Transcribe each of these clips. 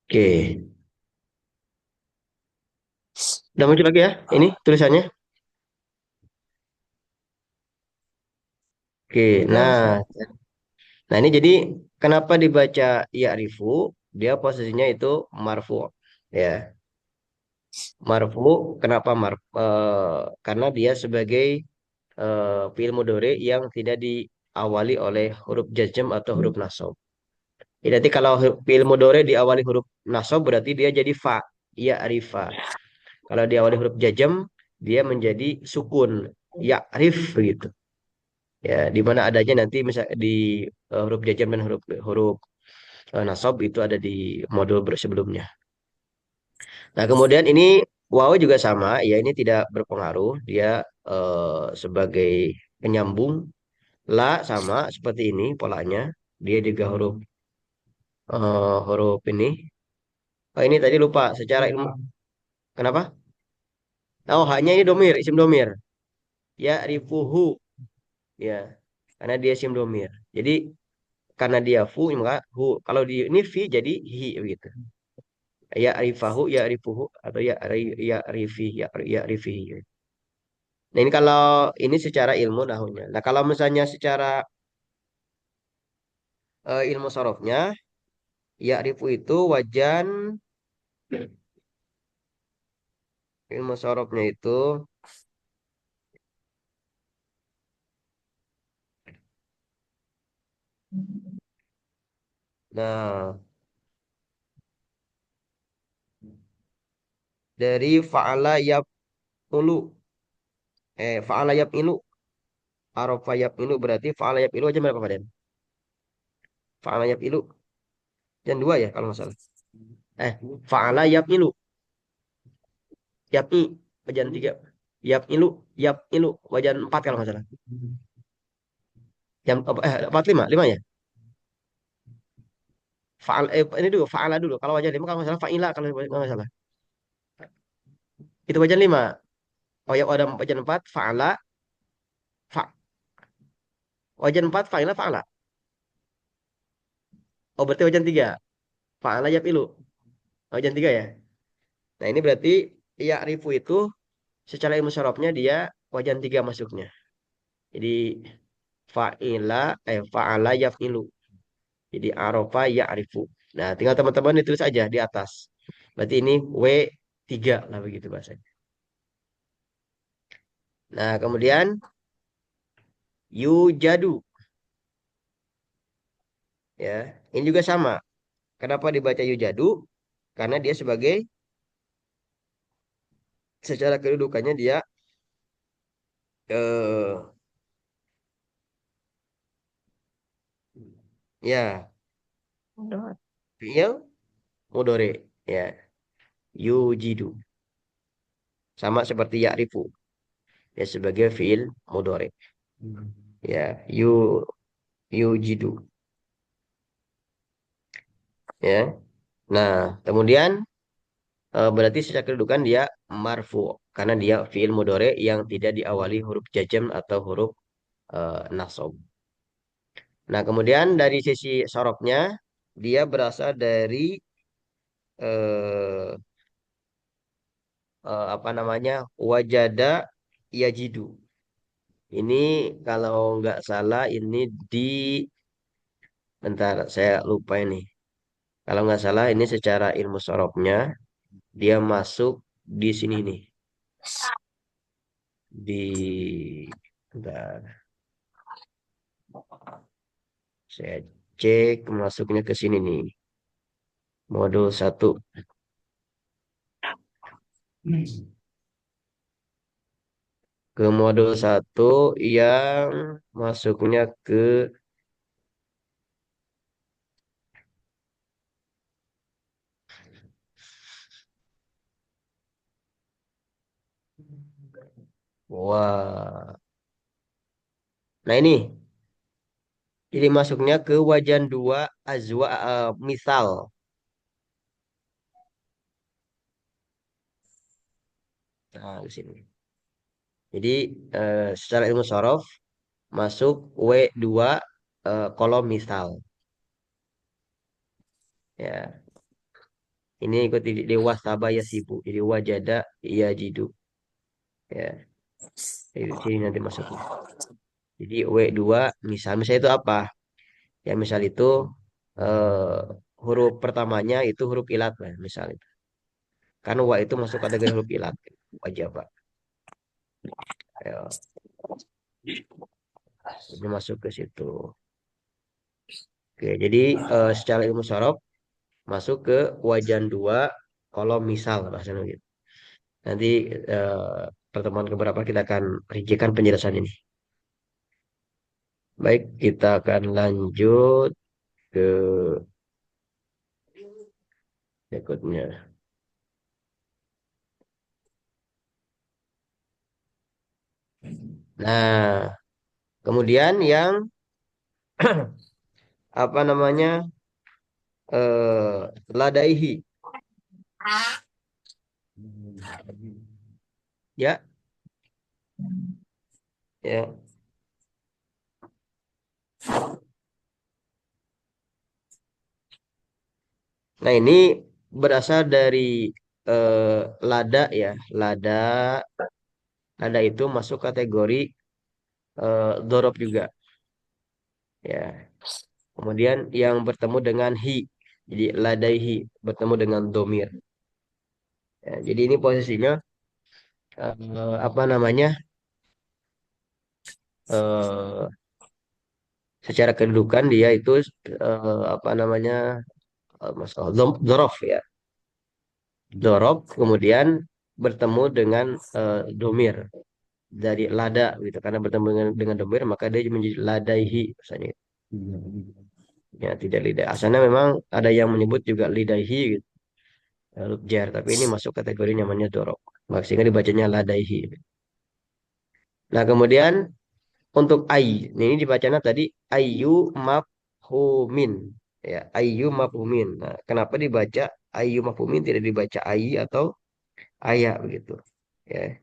Oke, udah muncul lagi ya ini tulisannya. Oke, Udah nah, Ustaz. nah ini jadi kenapa dibaca ya'rifu? Dia posisinya itu marfu, ya. Marfu, kenapa karena dia sebagai fi'il mudhari yang tidak diawali oleh huruf jazm atau huruf nasab. Jadi nanti kalau fi'il mudhari diawali huruf nasab berarti dia jadi fa, ya'rifa. Kalau diawali huruf jazm dia menjadi sukun, ya'rif begitu. Ya, di mana adanya nanti misal di huruf jazm dan huruf huruf nasab itu ada di modul sebelumnya. Nah, kemudian ini waw juga sama, ya ini tidak berpengaruh, dia sebagai penyambung. La sama seperti ini polanya, dia juga huruf ini. Oh, ini tadi lupa secara ilmu. Kenapa? Oh, hanya ini domir, isim domir. Ya rifuhu, ya, karena dia isim domir. Jadi karena dia fu, maka hu. Kalau di ini fi jadi hi begitu. Ya rifahu, ya rifuhu atau ya rifi, ya rifihi. Nah, ini kalau ini secara ilmu nahunya. Nah, kalau misalnya secara ilmu sorofnya, ya rifu itu wajan ilmu sorofnya itu. Nah, dari fa'ala yaf'ulu, fa'ala yaf'ilu, arafa yaf'ilu berarti fa'ala yaf'ilu aja berapa Faden? Fa'ala yaf'ilu dan dua ya kalau nggak salah. Fa'ala yaf'ilu, yaf'i wajan tiga, yaf'ilu, yaf'ilu wajan empat kalau nggak salah. Yang empat lima, lima ya. Ini dulu fa'ala dulu. Kalau wajan lima kalau nggak salah fa'ila kalau nggak salah. Itu wajan lima. Oh ya ada wajan empat fa'ala, fa, wajan empat fa'ila fa'ala. Oh berarti wajan tiga. Fa'ala yaf'ilu. Wajan tiga ya. Nah ini berarti ya rifu itu secara ilmu syarafnya dia wajan tiga masuknya. Jadi fa'ala yaf'ilu. Jadi arofa ya'rifu. Nah, tinggal teman-teman ditulis aja di atas. Berarti ini w tiga lah begitu bahasanya. Nah, kemudian yujadu ya. Ini juga sama. Kenapa dibaca yujadu? Karena dia sebagai secara kedudukannya dia eh ya fi'il mudhari ya. Yujidu sama seperti ya'rifu ya sebagai fi'il mudhari. Ya, yujidu ya. Nah, kemudian berarti secara kedudukan dia marfu karena dia fi'il mudhari yang tidak diawali huruf jazm atau huruf nasab. Nah, kemudian dari sisi sorofnya dia berasal dari eh, apa namanya? Wajada yajidu. Ini kalau nggak salah ini di bentar saya lupa ini. Kalau nggak salah ini secara ilmu sorofnya dia masuk di sini nih di bentar. Saya cek masuknya ke sini nih. Modul satu. Ke modul satu yang masuknya ke wah. Nah ini jadi masuknya ke wajan dua misal. Nah, di sini. Jadi secara ilmu sorof masuk W2 kolom misal. Ya. Ini ikut di wasaba ya sibu. Jadi wajada ya jidu. Ya, di sini nanti masuknya. Jadi W2 misal. Misal itu apa? Ya misal itu eh, huruf pertamanya itu huruf ilat lah misal itu. Kan wa itu masuk kategori huruf ilat. Wajaba. Ya, ini masuk ke situ. Oke, jadi secara ilmu sorof masuk ke wajan dua kolom misal bahasanya gitu. Nanti pertemuan keberapa kita akan rincikan penjelasan ini. Baik, kita akan lanjut ke berikutnya. Nah, kemudian yang apa namanya ladaihi, ya, ya. Nah, ini berasal dari lada ya, lada, lada itu masuk kategori dorob juga, ya. Kemudian yang bertemu dengan hi, jadi ladaihi bertemu dengan domir. Ya, jadi ini posisinya apa namanya eh, secara kedudukan dia itu apa namanya masalah dorof ya, dorof kemudian bertemu dengan domir dari lada gitu karena bertemu dengan domir maka dia menjadi ladaihi misalnya ya tidak lidah asalnya memang ada yang menyebut juga lidaihi gitu, huruf jar tapi ini masuk kategori namanya dorof sehingga dibacanya ladaihi. Nah kemudian untuk ai, ini dibacanya tadi ayu mafhumin. Ya, ayu mafhumin. Nah, kenapa dibaca ayu mafhumin tidak dibaca ai atau aya begitu? Ya.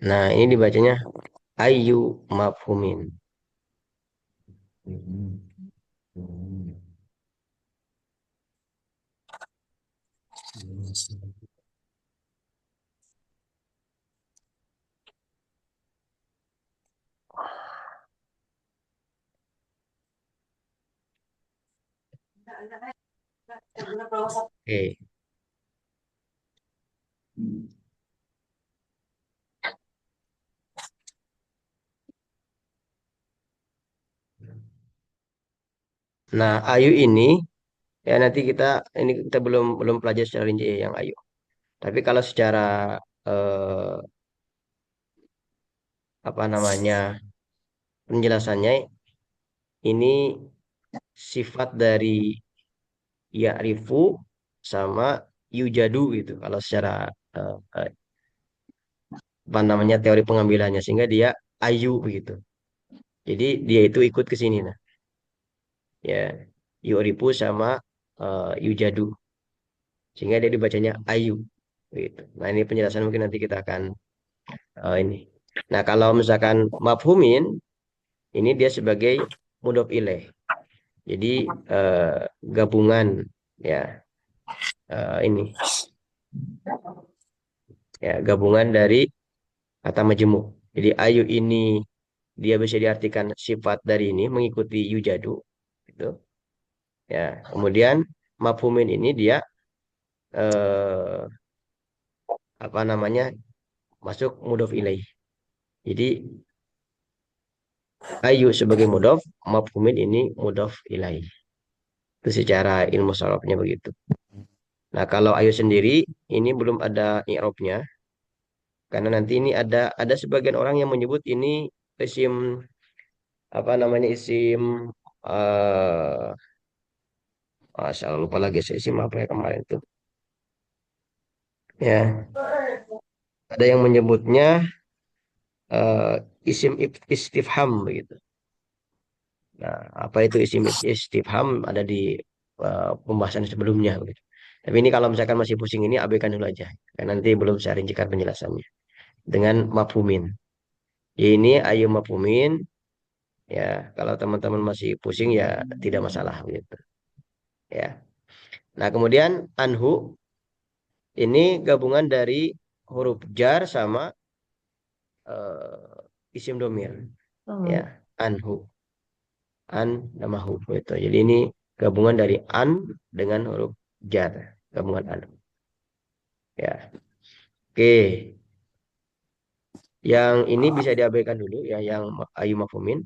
Nah, ini dibacanya ayu mafhumin. Oke. Nah, ayu ini ya nanti kita belum belum pelajari secara rinci ya yang ayu. Tapi kalau secara eh, apa namanya penjelasannya ini sifat dari ya'rifu sama yujadu gitu kalau secara apa namanya teori pengambilannya sehingga dia ayu begitu. Jadi dia itu ikut ke sini nah ya yu'rifu sama yujadu sehingga dia dibacanya ayu gitu. Nah ini penjelasan mungkin nanti kita akan ini. Nah kalau misalkan mafhumin ini dia sebagai mudhof ilaih. Jadi eh, gabungan ya ini ya gabungan dari kata majemuk. Jadi ayu ini dia bisa diartikan sifat dari ini mengikuti yujadu gitu. Ya, kemudian mafhumin ini dia eh, apa namanya? Masuk mudhof ilaih. Jadi ayu sebagai mudhof, mafhumin ini mudhof ilaih. Itu secara ilmu sarafnya begitu. Nah, kalau ayu sendiri ini belum ada i'rabnya karena nanti ini ada sebagian orang yang menyebut ini isim apa namanya isim eh saya lupa lagi saya isim apa ya kemarin itu. Ya, ada yang menyebutnya eh, isim istifham begitu. Nah, apa itu isim istifham ada di pembahasan sebelumnya gitu. Tapi ini kalau misalkan masih pusing ini abaikan dulu aja. Karena nanti belum saya rincikan penjelasannya. Dengan mafhumin. Ya, ini ayu mafhumin. Ya, kalau teman-teman masih pusing ya tidak masalah gitu. Ya. Nah, kemudian anhu ini gabungan dari huruf jar sama isim domir. Ya, anhu. An nama hu itu. Jadi ini gabungan dari an dengan huruf jar. Gabungan an. Ya. Oke. Yang ini bisa diabaikan dulu ya yang ayu mafhumin.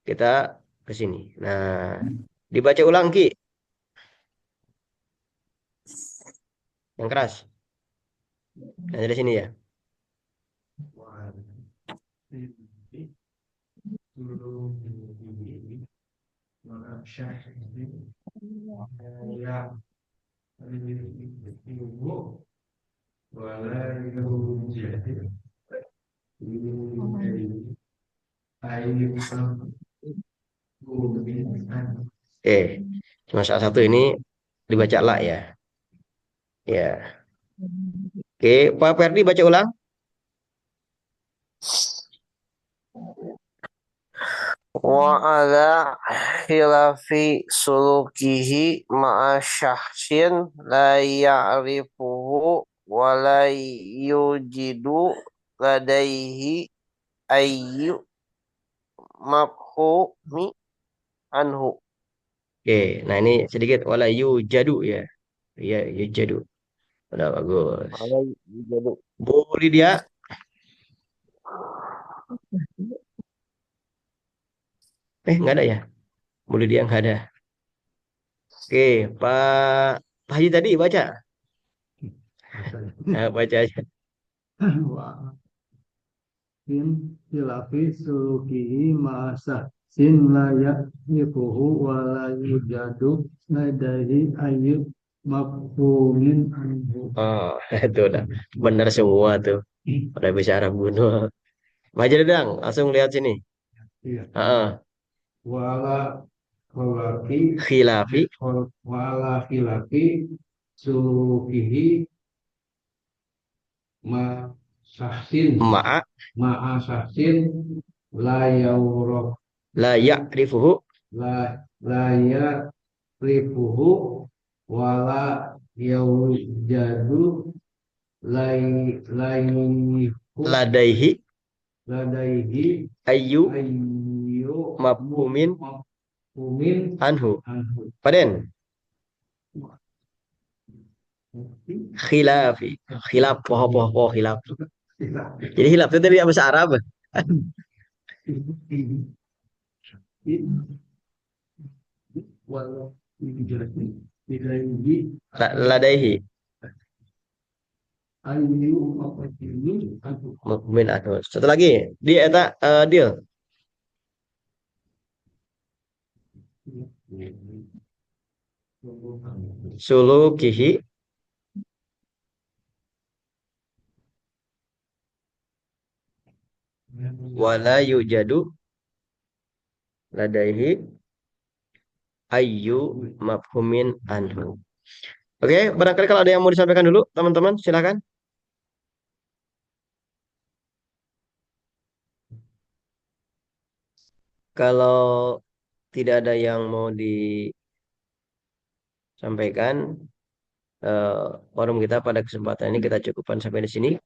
Kita ke sini. Nah, dibaca ulang Ki, yang keras. Nah, dari sini ya. Cuma salah satu ini dibaca la ya. Ya. Oke, Pak Ferdi baca ulang. Wa ala khilafi sulukihi ma'a syahsin la ya'rifuhu wa la yujidu ladaihi ayyu mafhumi anhu. Oke, nah ini sedikit wala yujadu ya. Ya, yujadu. Udah bagus. Wa la yujidu. Bu Lydia, nggak ada ya? Bu Lydia nggak ada. Oke, Pak Haji tadi baca. Nah, baca aja. Min khilafi sulukihi ma'asah sin layak yakuhu wa la yujadu ladaihi ayyub mafhumin anhu. Oh, itu udah benar semua tuh. Udah bisa Arab kuno. Baca deh, Dang. Langsung lihat sini. Iya. Heeh. Wala khilafi Khilafi wala khilafi sulukihi ma sahsin ma'a ma'a sahsin la yawrok la ya'rifuhu la la ya rifuhu wala yaujadu lai laihu ladaihi ladaihi ayyu ayyu mafhumin mafhumin anhu. anhu. Paden. Khilafi. Khilaf. Poho, poho, poho, khilaf. Jadi khilaf itu dari bahasa Arab. Walau dilaihi Ladaihi. ayyu mafhumin anhu. Mafhumin anhu. Satu lagi. Di eta deal. Sulukihi wala yujadu ladaihi ayyu mafhumin anhu. Oke, barangkali kalau ada yang mau disampaikan dulu, teman-teman, silakan. Kalau tidak ada yang mau disampaikan, eh, forum kita pada kesempatan ini kita cukupkan sampai di sini.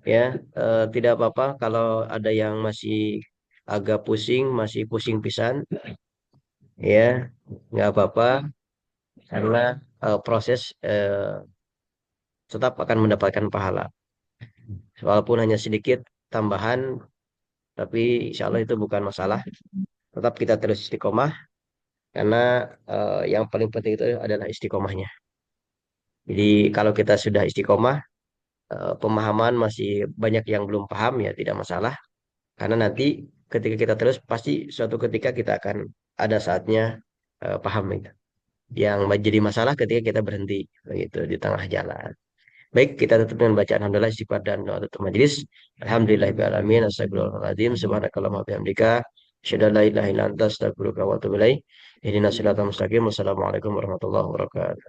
Ya, tidak apa-apa kalau ada yang masih agak pusing, masih pusing pisan, ya, nggak apa-apa karena proses tetap akan mendapatkan pahala. Walaupun hanya sedikit tambahan, tapi insya Allah itu bukan masalah. Tetap kita terus istiqomah karena yang paling penting itu adalah istiqomahnya. Jadi kalau kita sudah istiqomah, pemahaman masih banyak yang belum paham ya tidak masalah. Karena nanti ketika kita terus pasti suatu ketika kita akan ada saatnya paham itu. Yang jadi masalah ketika kita berhenti begitu di tengah jalan. Baik, kita tutup dengan bacaan alhamdulillah istighfar dan doa tutup majelis. Alhamdulillahirabbil alamin. Astagfirullahaladzim. Subhanakallahumma wa bihamdika Asyhadu an la ilaha illa anta astaghfiruka wa atubu ilaik. Ihdinas siratal mustaqim. Wassalamualaikum warahmatullahi wabarakatuh.